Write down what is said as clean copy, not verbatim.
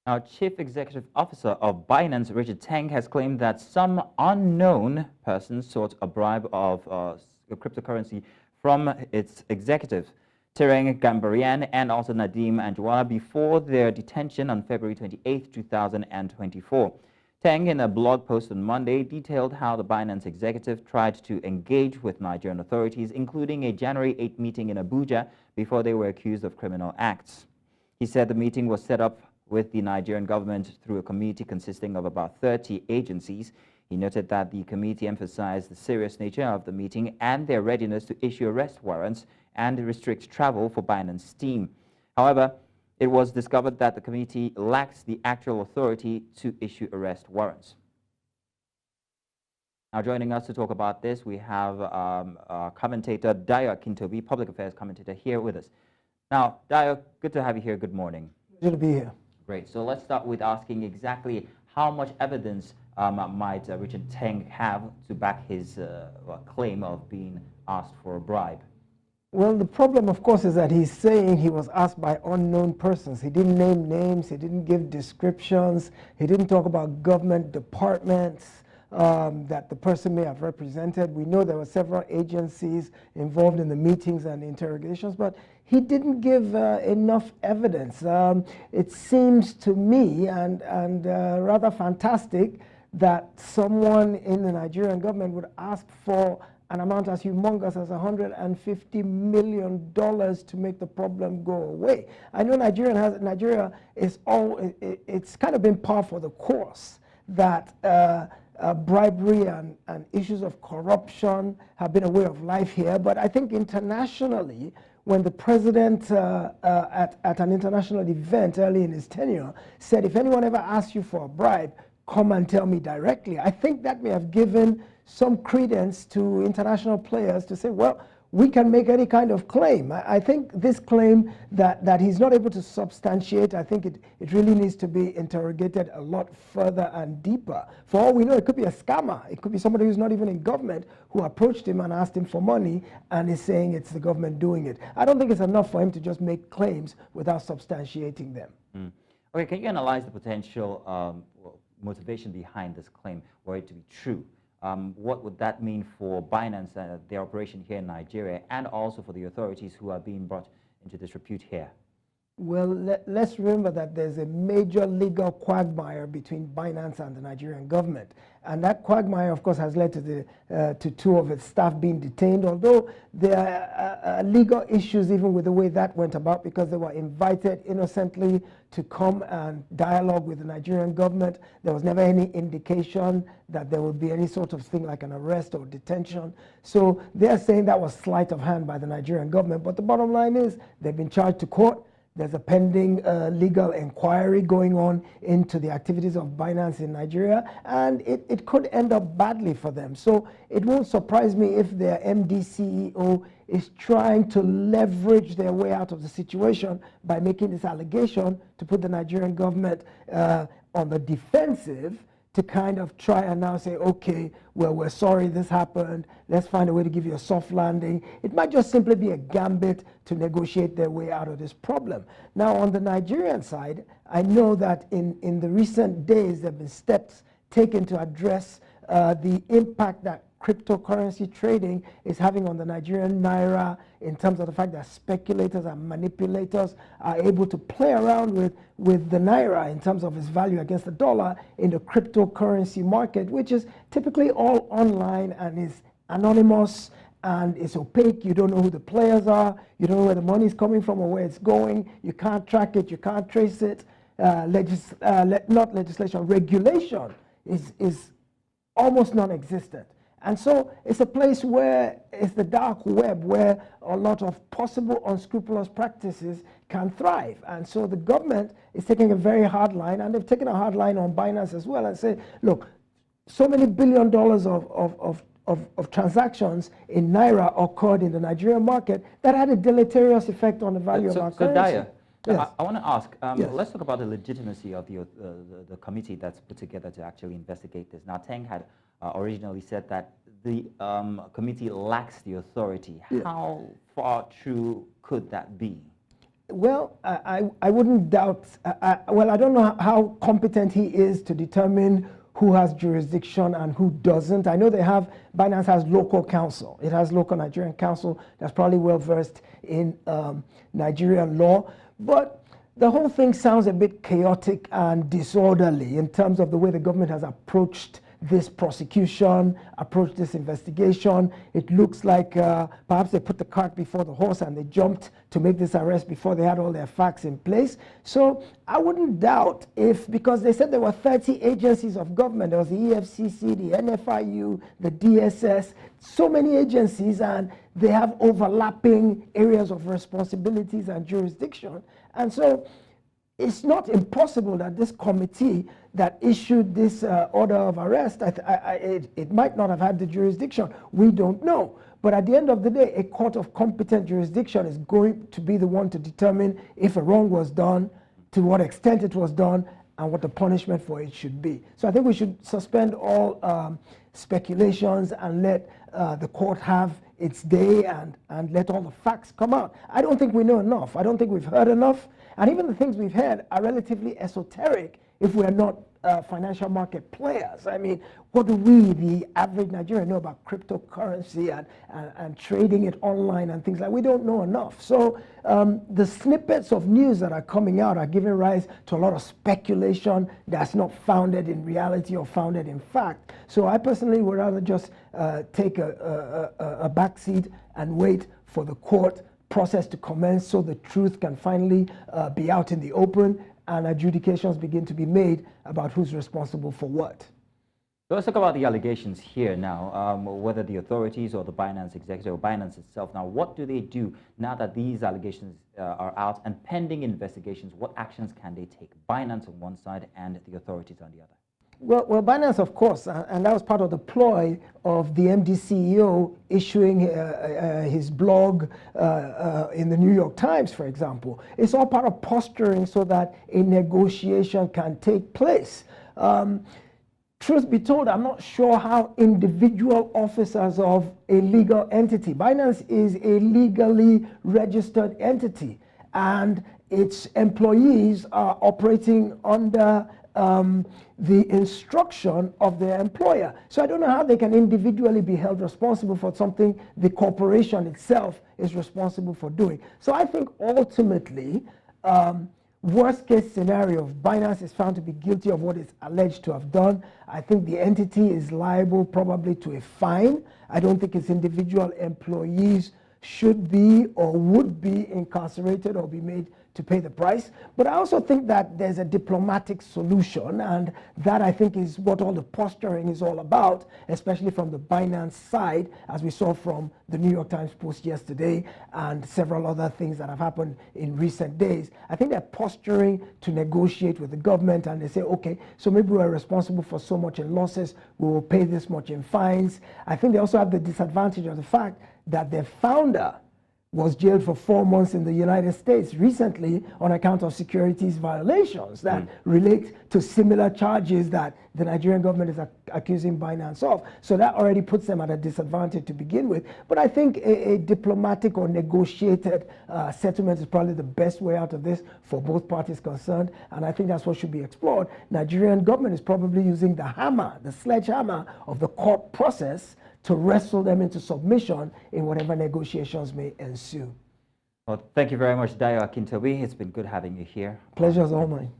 Now, Chief Executive Officer of Binance, Teng, has claimed that some unknown person sought a bribe of cryptocurrency from its executives, Teng and also Nadeem Anjwala, before their detention on February 28, 2024. Teng, in a blog post on Monday, detailed how the Binance executive tried to engage with Nigerian authorities, including a January 8 meeting in Abuja, before they were accused of criminal acts. He said the meeting was set up with the Nigerian government through a committee consisting of about 30 agencies. He noted that the committee emphasized the serious nature of the meeting and their readiness to issue arrest warrants and restrict travel for Binance team. However, it was discovered that the committee lacks the actual authority to issue arrest warrants. Now, joining us to talk about this, we have commentator Dayo Akintobi, public affairs commentator, here with us. Now, Dayo, good to have you here. Good morning. Good to be here. Great. So let's start with asking exactly how much evidence might Teng have to back his claim of being asked for a bribe? Well, the problem, of course, is that he's saying he was asked by unknown persons. He didn't name names. He didn't give descriptions. He didn't talk about government departments that the person may have represented. We know there were several agencies involved in the meetings and the interrogations, but he didn't give enough evidence. It seems to me, and rather fantastic, that someone in the Nigerian government would ask for an amount as humongous as $150 million to make the problem go away. I know Nigeria is it's kind of been par for the course that bribery and issues of corruption have been a way of life here. But I think internationally, when the president at an international event early in his tenure said, if anyone ever asks you for a bribe, come and tell me directly, I think that may have given some credence to international players to say, well, we can make any kind of claim. I think this claim that he's not able to substantiate, I think it really needs to be interrogated a lot further and deeper. For all we know, it could be a scammer. It could be somebody who's not even in government who approached him and asked him for money and is saying it's the government doing it. I don't think it's enough for him to just make claims without substantiating them. Okay, can you analyze the potential motivation behind this claim, were it to be true? What would that mean for Binance, their operation here in Nigeria, and also for the authorities who are being brought into disrepute here? Well, let's remember that there's a major legal quagmire between Binance and the Nigerian government. And that quagmire, of course, has led to two of its staff being detained, although there are legal issues even with the way that went about, because they were invited innocently to come and dialogue with the Nigerian government. There was never any indication that there would be any sort of thing like an arrest or detention. So they're saying that was sleight of hand by the Nigerian government. But the bottom line is they've been charged to court. There's a pending legal inquiry going on into the activities of Binance in Nigeria, and it could end up badly for them. So it won't surprise me if their MD CEO is trying to leverage their way out of the situation by making this allegation to put the Nigerian government on the defensive, to kind of try and now say, okay, well, we're sorry this happened. Let's find a way to give you a soft landing. It might just simply be a gambit to negotiate their way out of this problem. Now, on the Nigerian side, I know that in the recent days, there have been steps taken to address the impact that cryptocurrency trading is having on the Nigerian naira, in terms of the fact that speculators and manipulators are able to play around with the naira in terms of its value against the dollar in the cryptocurrency market, which is typically all online and is anonymous and it's opaque. You don't know who the players are. You don't know where the money is coming from or where it's going. You can't track it. You can't trace it. Regulation is almost non-existent. And so it's a place where it's the dark web, where a lot of possible unscrupulous practices can thrive. And so the government is taking a very hard line, and they've taken a hard line on Binance as well, and say, look, so many $1 billion of transactions in naira occurred in the Nigerian market that had a deleterious effect on the value of our currency. Yes. I want to ask, yes. Let's talk about the legitimacy of the committee that's put together to actually investigate this. Now, Teng had originally said that the committee lacks the authority. Yeah. How far true could that be? Well, I wouldn't doubt, well, I don't know how competent he is to determine who has jurisdiction and who doesn't. I know Binance has local counsel. It has local Nigerian counsel that's probably well versed in Nigerian law. But the whole thing sounds a bit chaotic and disorderly in terms of the way the government has approached this prosecution, approached this investigation. It looks like perhaps they put the cart before the horse and they jumped to make this arrest before they had all their facts in place. So I wouldn't doubt because they said there were 30 agencies of government. There was the EFCC, the NFIU, the DSS, so many agencies, and they have overlapping areas of responsibilities and jurisdiction. And so it's not impossible that this committee that issued this order of arrest, it might not have had the jurisdiction. We don't know. But at the end of the day, a court of competent jurisdiction is going to be the one to determine if a wrong was done, to what extent it was done, and what the punishment for it should be. So I think we should suspend all speculations and let the court have its day and let all the facts come out. I don't think we know enough. I don't think we've heard enough. And even the things we've heard are relatively esoteric if we're not financial market players. I mean, what do we, the average Nigerian, know about cryptocurrency and trading it online and things like that? We don't know enough. So the snippets of news that are coming out are giving rise to a lot of speculation that's not founded in reality or founded in fact. So I personally would rather just take a backseat and wait for the court process to commence so the truth can finally be out in the open and adjudications begin to be made about who's responsible for what. So let's talk about the allegations here now, whether the authorities or the Binance executive or Binance itself. Now, what do they do now that these allegations are out and pending investigations? What actions can they take? Binance on one side and the authorities on the other. Well, Binance, of course, and that was part of the ploy of the MD CEO issuing his blog in the New York Times, for example. It's all part of posturing so that a negotiation can take place. Truth be told, I'm not sure how individual officers of a legal entity, Binance is a legally registered entity, and its employees are operating under the instruction of their employer. So I don't know how they can individually be held responsible for something the corporation itself is responsible for doing. So I think ultimately, worst case scenario, if Binance is found to be guilty of what it's alleged to have done, I think the entity is liable probably to a fine. I don't think its individual employees should be or would be incarcerated or be made to pay the price. But I also think that there's a diplomatic solution, and that I think is what all the posturing is all about, especially from the Binance side, as we saw from the New York Times Post yesterday and several other things that have happened in recent days. I think they're posturing to negotiate with the government, and they say, okay, so maybe we're responsible for so much in losses, we will pay this much in fines. I think they also have the disadvantage of the fact that their founder was jailed for 4 months in the United States recently on account of securities violations that relate to similar charges that the Nigerian government is accusing Binance of. So that already puts them at a disadvantage to begin with. But I think a diplomatic or negotiated settlement is probably the best way out of this for both parties concerned, and I think that's what should be explored. Nigerian government is probably using the hammer, the sledgehammer of the court process to wrestle them into submission in whatever negotiations may ensue. Well, thank you very much, Dayo Akintobi. It's been good having you here. Pleasure's all mine.